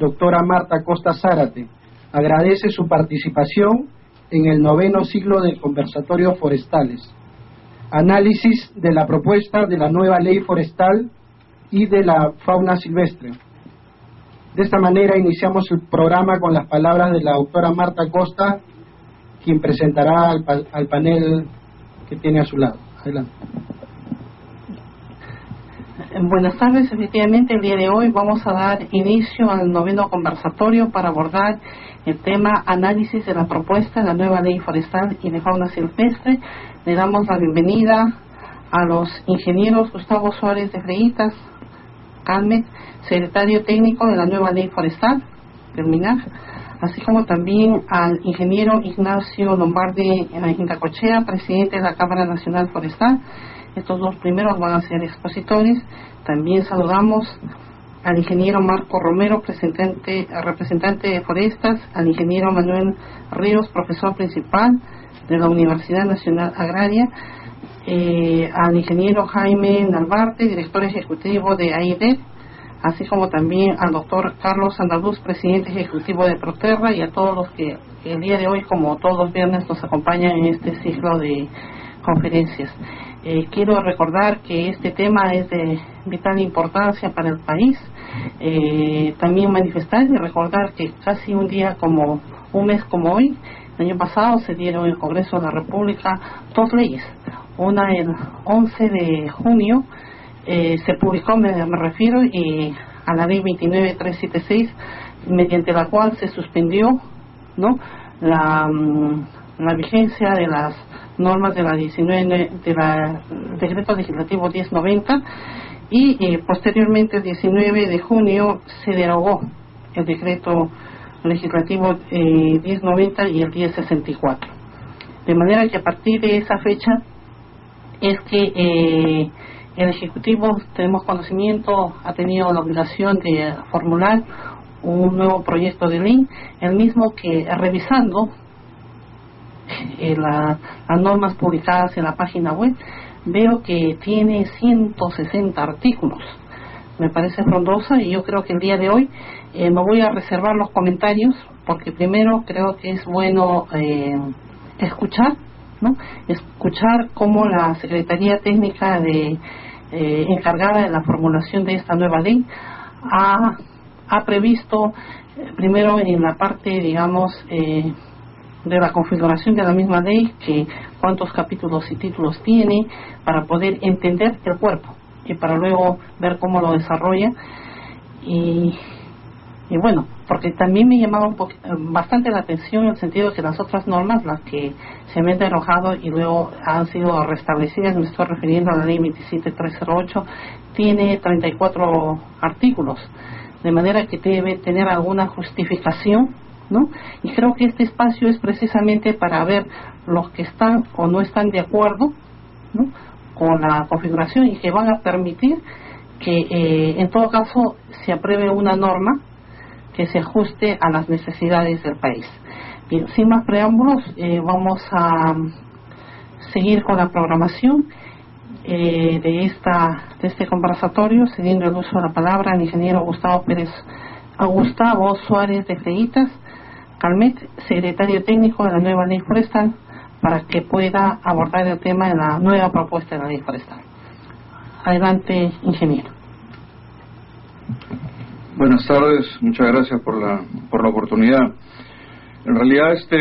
doctora Marta Costa Zárate, agradece su participación en el 9º ciclo de conversatorios forestales, análisis de la propuesta de la nueva ley forestal y de la fauna silvestre. De esta manera iniciamos el programa con las palabras de la doctora Marta Costa, quien presentará al panel que tiene a su lado. Adelante. Buenas tardes. Efectivamente, el día de hoy vamos a dar inicio al 9º conversatorio para abordar el tema análisis de la propuesta de la nueva ley forestal y de fauna silvestre. Le damos la bienvenida a los ingenieros Gustavo Suárez de Freitas Calmet, secretario técnico de la nueva ley forestal del MINAF, así como también al ingeniero Ignacio Lombardi Indacochea, presidente de la Cámara Nacional Forestal. Estos dos primeros van a ser expositores. También saludamos al ingeniero Marco Romero, representante de Forestas, al ingeniero Manuel Ríos, profesor principal de la Universidad Nacional Agraria, al ingeniero Jaime Narvarte, director ejecutivo de AIDEP, así como también al doctor Carlos Andaluz, presidente ejecutivo de Proterra, y a todos los que el día de hoy, como todos los viernes, nos acompañan en este ciclo de conferencias. Quiero recordar que este tema es de vital importancia para el país. También manifestar y recordar que casi un mes como hoy, el año pasado se dieron en el Congreso de la República dos leyes. Una el 11 de junio se publicó, me refiero, a la ley 29376, mediante la cual se suspendió, ¿no?, la vigencia de las normas de la decreto legislativo 1090, y posteriormente el 19 de junio se derogó el decreto legislativo 1090 y el 1064, de manera que a partir de esa fecha es que el Ejecutivo, tenemos conocimiento, ha tenido la obligación de formular un nuevo proyecto de ley, el mismo que, revisando las normas publicadas en la página web, veo que tiene 160 artículos. Me parece frondosa, y yo creo que el día de hoy me voy a reservar los comentarios, porque primero creo que es bueno escuchar, ¿no?, escuchar cómo la Secretaría Técnica encargada de la formulación de esta nueva ley ha previsto, primero en la parte, digamos, de la configuración de la misma ley, que cuántos capítulos y títulos tiene, para poder entender el cuerpo y para luego ver cómo lo desarrolla. Y bueno, porque también me llamaba bastante la atención en el sentido de que las otras normas, las que se me han derogado y luego han sido restablecidas, me estoy refiriendo a la ley 27308, tiene 34 artículos, de manera que debe tener alguna justificación, ¿no? Y creo que este espacio es precisamente para ver los que están o no están de acuerdo, ¿no?, con la configuración, y que van a permitir que en todo caso se apruebe una norma que se ajuste a las necesidades del país. Bien, sin más preámbulos, vamos a seguir con la programación de este conversatorio, cediendo el uso de la palabra al ingeniero Gustavo Suárez de Freitas Calmet, secretario técnico de la nueva ley forestal, para que pueda abordar el tema de la nueva propuesta de la ley forestal. Adelante, ingeniero. Buenas tardes, muchas gracias por la oportunidad. En realidad esto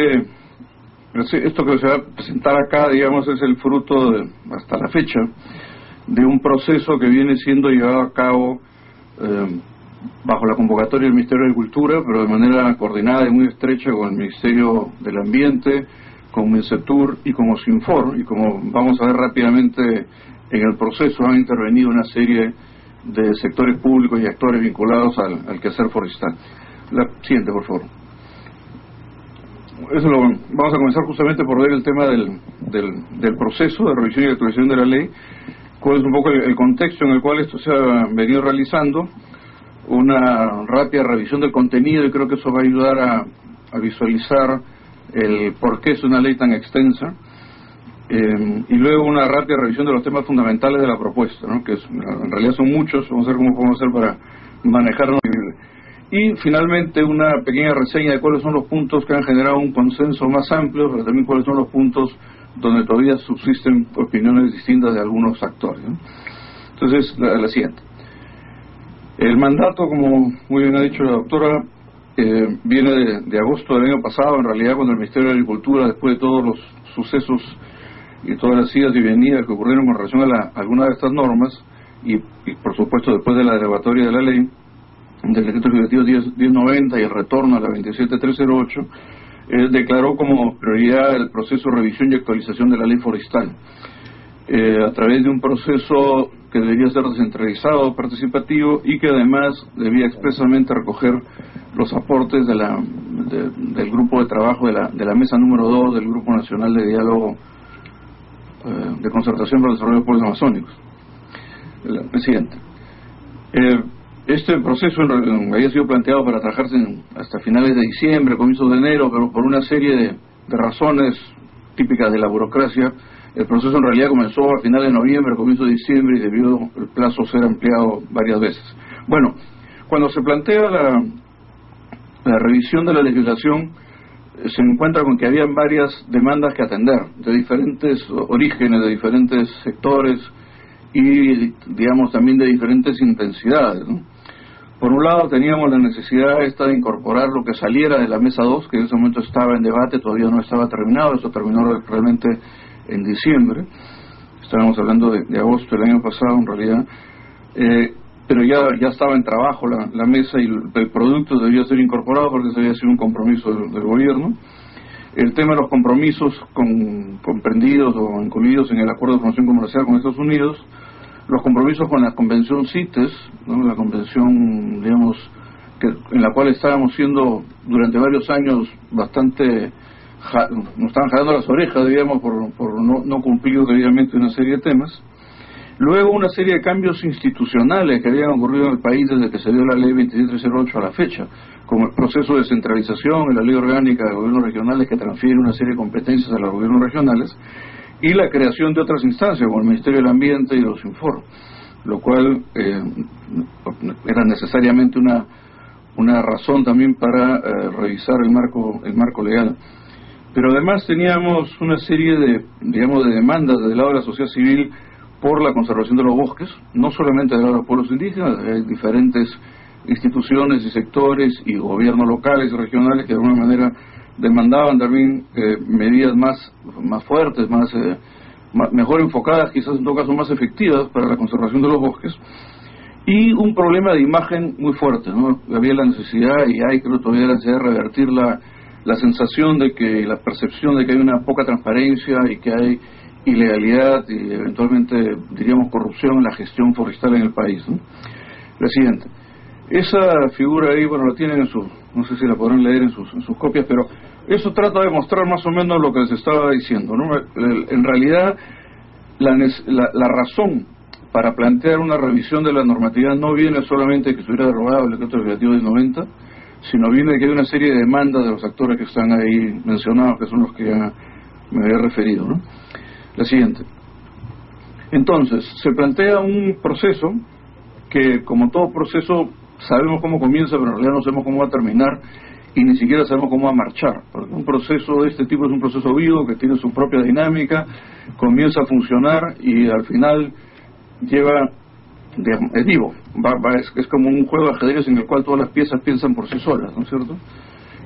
que se va a presentar acá, digamos, es el fruto hasta la fecha de un proceso que viene siendo llevado a cabo bajo la convocatoria del Ministerio de Agricultura, pero de manera coordinada y muy estrecha con el Ministerio del Ambiente, con Mincetur y con Osinfor, y como vamos a ver rápidamente en el proceso han intervenido una serie de sectores públicos y actores vinculados al quehacer forestal. La siguiente, por favor. Vamos a comenzar justamente por ver el tema del proceso de revisión y actualización de la ley, cuál es un poco el contexto en el cual esto se ha venido realizando, una rápida revisión del contenido, y creo que eso va a ayudar a visualizar el por qué es una ley tan extensa, y luego una rápida revisión de los temas fundamentales de la propuesta, ¿no?, que en realidad son muchos. Vamos a ver cómo podemos hacer para manejarnos Y finalmente una pequeña reseña de cuáles son los puntos que han generado un consenso más amplio, pero también cuáles son los puntos donde todavía subsisten opiniones distintas de algunos actores, ¿no? Entonces, la siguiente. El mandato, como muy bien ha dicho la doctora, viene de agosto del año pasado, en realidad, cuando el Ministerio de Agricultura, después de todos los sucesos y todas las idas y venidas que ocurrieron con relación a alguna de estas normas, y por supuesto después de la derogatoria de la ley, del decreto legislativo 1090 y el retorno a la 27308, declaró como prioridad el proceso de revisión y actualización de la ley forestal, a través de un proceso que debía ser descentralizado, participativo, y que además debía expresamente recoger los aportes del grupo de trabajo de la mesa número 2 del Grupo Nacional de Diálogo de Concertación para el Desarrollo de Pueblos Amazónicos. El siguiente. Este proceso había sido planteado para trabajarse hasta finales de diciembre, comienzos de enero, pero por una serie de razones típicas de la burocracia, el proceso en realidad comenzó a finales de noviembre, comienzo de diciembre, y debió el plazo ser ampliado varias veces. Bueno, cuando se plantea la revisión de la legislación, se encuentra con que habían varias demandas que atender, de diferentes orígenes, de diferentes sectores y, digamos, también de diferentes intensidades, ¿no? Por un lado teníamos la necesidad esta de incorporar lo que saliera de la mesa 2, que en ese momento estaba en debate, todavía no estaba terminado, eso terminó realmente en diciembre, estábamos hablando de agosto del año pasado en realidad, pero ya estaba en trabajo la mesa y el producto debía ser incorporado porque ese había sido un compromiso del gobierno. El tema de los compromisos comprendidos o incluidos en el Acuerdo de Promoción Comercial con Estados Unidos, los compromisos con la Convención CITES, ¿no? La convención, digamos, en la cual estábamos siendo durante varios años bastante, nos estaban jalando las orejas, digamos, por no cumplir debidamente una serie de temas. Luego una serie de cambios institucionales que habían ocurrido en el país desde que se dio la ley 27308 a la fecha, como el proceso de descentralización, la ley orgánica de gobiernos regionales que transfiere una serie de competencias a los gobiernos regionales, y la creación de otras instancias como el Ministerio del Ambiente y los Infor, lo cual era necesariamente una razón también para revisar el marco legal. Pero además teníamos una serie de demandas del lado de la sociedad civil por la conservación de los bosques, no solamente del lado de los pueblos indígenas, hay diferentes instituciones y sectores y gobiernos locales y regionales que de alguna manera demandaban también medidas más fuertes, mejor enfocadas, quizás en todo caso más efectivas para la conservación de los bosques, y un problema de imagen muy fuerte, ¿no? Había la necesidad, y hay creo todavía la necesidad de revertir la sensación de que, la percepción de que hay una poca transparencia y que hay ilegalidad y eventualmente diríamos corrupción en la gestión forestal en el país, ¿no? La siguiente. Esa figura ahí, bueno, la tienen no sé si la podrán leer en sus copias, pero eso trata de mostrar más o menos lo que les estaba diciendo, ¿no? En realidad, la razón para plantear una revisión de la normatividad no viene solamente de que estuviera derogado el decreto legislativo del 90, sino viene de que hay una serie de demandas de los actores que están ahí mencionados, que son los que ya me había referido, ¿no? La siguiente. Entonces, se plantea un proceso que, como todo proceso, sabemos cómo comienza, pero en realidad no sabemos cómo va a terminar y ni siquiera sabemos cómo va a marchar, porque un proceso de este tipo es un proceso vivo que tiene su propia dinámica, comienza a funcionar y al final es vivo, es como un juego de ajedrez en el cual todas las piezas piensan por sí solas, ¿no es cierto?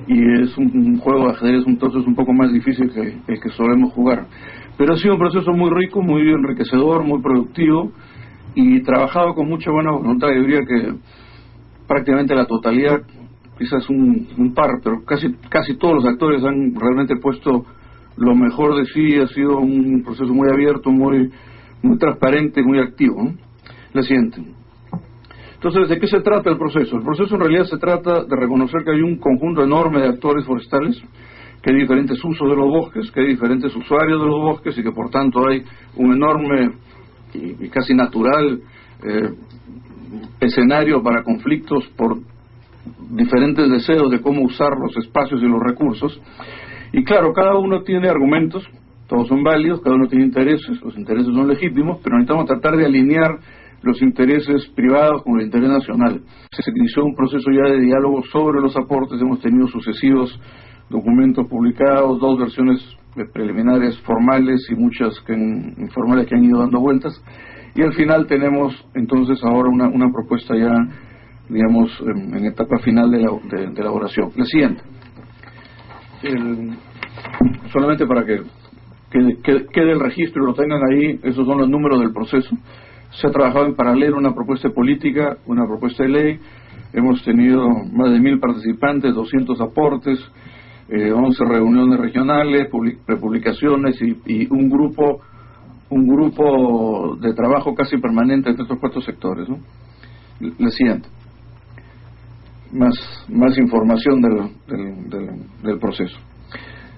Y es un juego de ajedrez entonces un poco más difícil que el que solemos jugar, pero ha sido un proceso muy rico, muy enriquecedor, muy productivo y trabajado con mucha buena voluntad. Yo diría que prácticamente la totalidad, quizás un par, pero casi todos los actores han realmente puesto lo mejor de sí. Ha sido un proceso muy abierto, muy transparente, muy activo, ¿no? La siguiente. Entonces, ¿de qué se trata el proceso? El proceso en realidad se trata de reconocer que hay un conjunto enorme de actores forestales, que hay diferentes usos de los bosques, que hay diferentes usuarios de los bosques y que por tanto hay un enorme y casi natural escenario para conflictos por diferentes deseos de cómo usar los espacios y los recursos. Y claro, cada uno tiene argumentos, todos son válidos, cada uno tiene intereses, los intereses son legítimos, pero necesitamos tratar de alinear los intereses privados con el interés nacional. Se inició un proceso ya de diálogo sobre los aportes, hemos tenido sucesivos documentos publicados, 2 versiones preliminares formales y muchas informales que han ido dando vueltas, y al final tenemos entonces ahora una propuesta ya, digamos, en etapa final de elaboración. La siguiente. Solamente para que quede el registro y lo tengan ahí, esos son los números del proceso. Se ha trabajado en paralelo una propuesta política, una propuesta de ley. Hemos tenido más de 1000 participantes, 200 aportes, 11 reuniones regionales, prepublicaciones y un grupo de trabajo casi permanente entre estos 4 sectores, ¿no? La siguiente. Más información del proceso.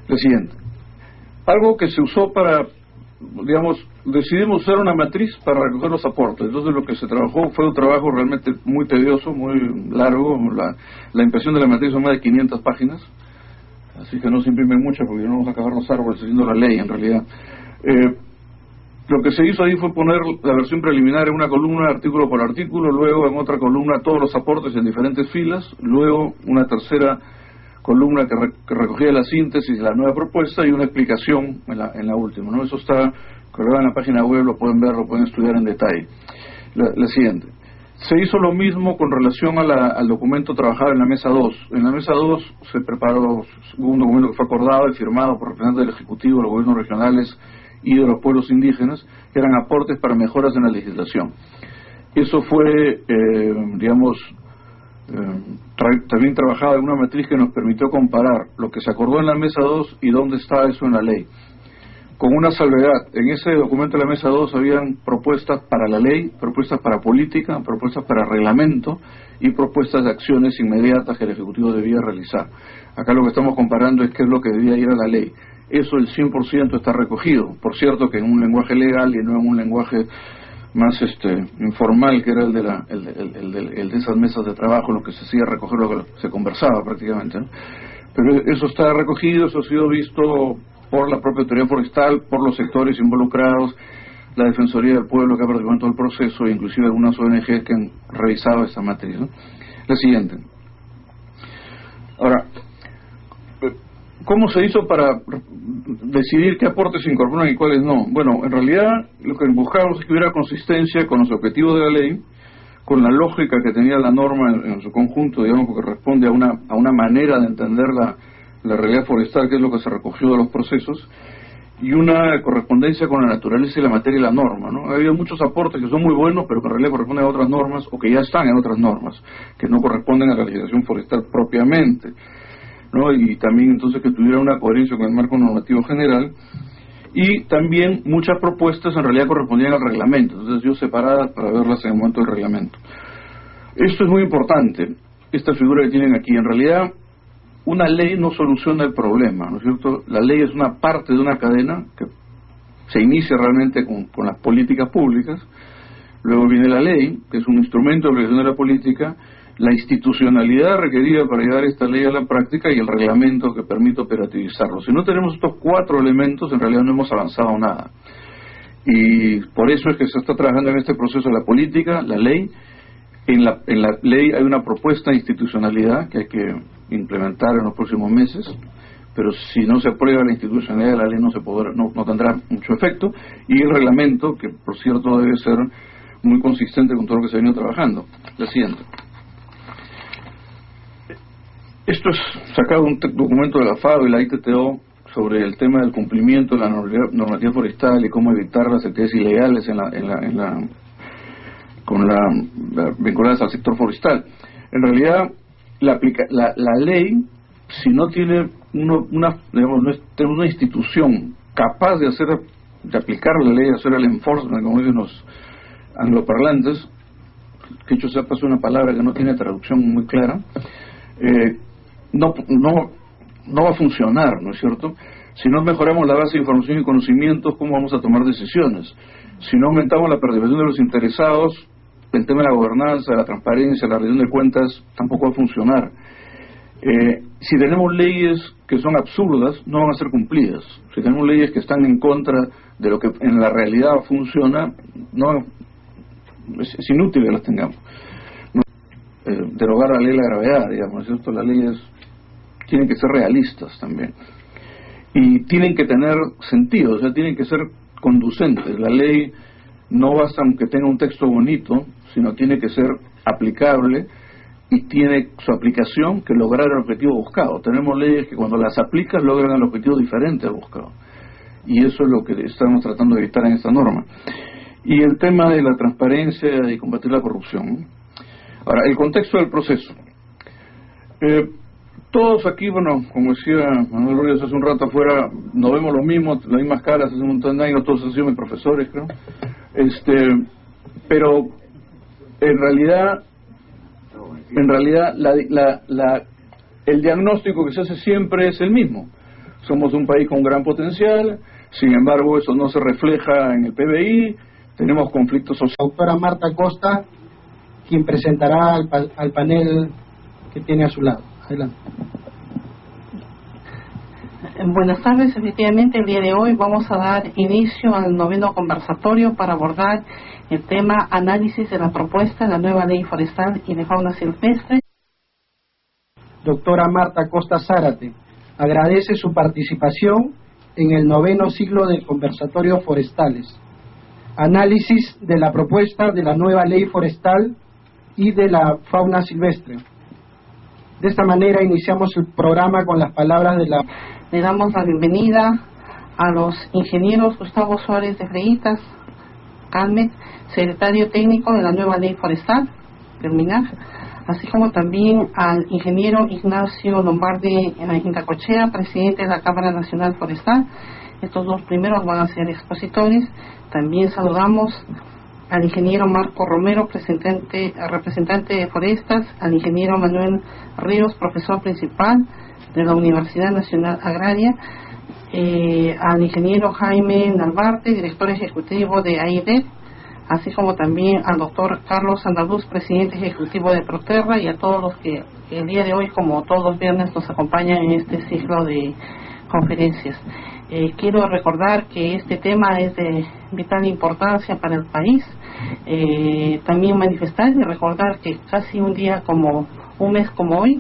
La siguiente. Algo que se usó para, digamos, decidimos usar una matriz para recoger los aportes. Entonces lo que se trabajó fue un trabajo realmente muy tedioso, muy largo. La impresión de la matriz son más de 500 páginas, así que no se imprime mucho porque no vamos a acabar los árboles haciendo la ley en realidad. Lo que se hizo ahí fue poner la versión preliminar en una columna, artículo por artículo, luego en otra columna todos los aportes en diferentes filas, luego una tercera columna que recogía la síntesis de la nueva propuesta y una explicación en la última, ¿no? Eso está colgado en la página web, lo pueden ver, lo pueden estudiar en detalle. La siguiente. Se hizo lo mismo con relación al documento trabajado en la mesa 2. En la mesa 2 se preparó un documento que fue acordado y firmado por representantes del Ejecutivo, de los gobiernos regionales y de los pueblos indígenas, que eran aportes para mejoras en la legislación. Eso fue, también trabajado en una matriz que nos permitió comparar lo que se acordó en la mesa 2 y dónde está eso en la ley. Con una salvedad, en ese documento de la mesa 2 habían propuestas para la ley, propuestas para política, propuestas para reglamento y propuestas de acciones inmediatas que el Ejecutivo debía realizar. Acá lo que estamos comparando es qué es lo que debía ir a la ley. Eso el 100% está recogido, por cierto que en un lenguaje legal y no en un lenguaje más informal, que era el de esas mesas de trabajo, en lo que se hacía recoger lo que se conversaba prácticamente, ¿no? Pero eso está recogido, eso ha sido visto por la propia autoridad forestal, por los sectores involucrados, la Defensoría del Pueblo que ha participado en todo el proceso, e inclusive algunas ONG que han revisado esta matriz, ¿no? La siguiente. Ahora, ¿cómo se hizo para decidir qué aportes se incorporan y cuáles no? Bueno, en realidad lo que buscábamos es que hubiera consistencia con los objetivos de la ley, con la lógica que tenía la norma en su conjunto, digamos, porque responde a una manera de entender la realidad forestal, que es lo que se recogió de los procesos, y una correspondencia con la naturaleza y la materia y la norma, ¿no? Ha habido muchos aportes que son muy buenos, pero que en realidad corresponden a otras normas, o que ya están en otras normas, que no corresponden a la legislación forestal propiamente, ¿no? Y también entonces que tuviera una coherencia con el marco normativo general, y también muchas propuestas en realidad correspondían al reglamento, entonces yo separadas para verlas en el momento del reglamento. Esto es muy importante, esta figura que tienen aquí. En realidad una ley no soluciona el problema, ¿no es cierto? La ley es una parte de una cadena que se inicia realmente con las políticas públicas, luego viene la ley, que es un instrumento de obligación de la política, la institucionalidad requerida para llevar esta ley a la práctica y el reglamento que permite operativizarlo. Si no tenemos estos 4 elementos, en realidad no hemos avanzado nada. Y por eso es que se está trabajando en este proceso la política, la ley. En la ley hay una propuesta de institucionalidad que hay que implementar en los próximos meses, pero si no se aprueba la institucionalidad de la ley no tendrá mucho efecto, y el reglamento, que por cierto debe ser muy consistente con todo lo que se ha venido trabajando. La siguiente. Esto es sacado de un documento de la FAO y la ITTO sobre el tema del cumplimiento de la normativa forestal y cómo evitar las actividades ilegales vinculadas al sector forestal. En realidad, la ley, si no tiene una institución capaz de aplicar la ley, hacer el enforcement, como dicen los angloparlantes, que hecho sea paso una palabra que no tiene traducción muy clara, no va a funcionar, ¿no es cierto? Si no mejoramos la base de información y conocimientos, ¿cómo vamos a tomar decisiones? Si no aumentamos la participación de los interesados, el tema de la gobernanza, la transparencia, la rendición de cuentas, tampoco va a funcionar. Si tenemos leyes que son absurdas, no van a ser cumplidas. Si tenemos leyes que están en contra de lo que en la realidad funciona, no es inútil que las tengamos. Derogar la ley de la gravedad, digamos, ¿cierto? Las leyes tienen que ser realistas también. Y tienen que tener sentido, o sea, tienen que ser conducentes. La ley no basta aunque tenga un texto bonito, sino tiene que ser aplicable y tiene su aplicación que lograr el objetivo buscado. Tenemos leyes que cuando las aplicas logran el objetivo diferente al buscado. Y eso es lo que estamos tratando de evitar en esta norma. Y el tema de la transparencia y combatir la corrupción. Ahora, el contexto del proceso. Todos aquí, bueno, como decía Manuel Ruiz hace un rato afuera, nos vemos lo mismo, las mismas caras, hace un montón de años, todos han sido mis profesores, creo. Pero en realidad el diagnóstico que se hace siempre es el mismo. Somos un país con gran potencial, sin embargo eso no se refleja en el PBI, tenemos conflictos sociales. Doctora Marta Costa, quien presentará al panel que tiene a su lado. Adelante. Buenas tardes, efectivamente el día de hoy vamos a dar inicio al 9º conversatorio para abordar el tema análisis de la propuesta de la nueva ley forestal y de fauna silvestre. Doctora Marta Costa Zárate, agradece su participación en el 9º ciclo de conversatorios forestales. Análisis de la propuesta de la nueva ley forestal y de la fauna silvestre. De esta manera iniciamos el programa con las palabras de la... Le damos la bienvenida a los ingenieros Gustavo Suárez de Freitas, Calmet, secretario técnico de la nueva ley forestal, del MINAF, así como también al ingeniero Ignacio Lombardi Indacochea, presidente de la Cámara Nacional Forestal. Estos dos primeros van a ser expositores. También saludamos al ingeniero Marco Romero, representante de Forestas, al ingeniero Manuel Ríos, profesor principal de la Universidad Nacional Agraria, al ingeniero Jaime Narvarte, director ejecutivo de AIDEP, así como también al doctor Carlos Andaluz, presidente ejecutivo de Proterra, y a todos los que el día de hoy, como todos los viernes, nos acompañan en este ciclo de conferencias. Quiero recordar que este tema es de vital importancia para el país. También manifestar y recordar que casi un mes como hoy,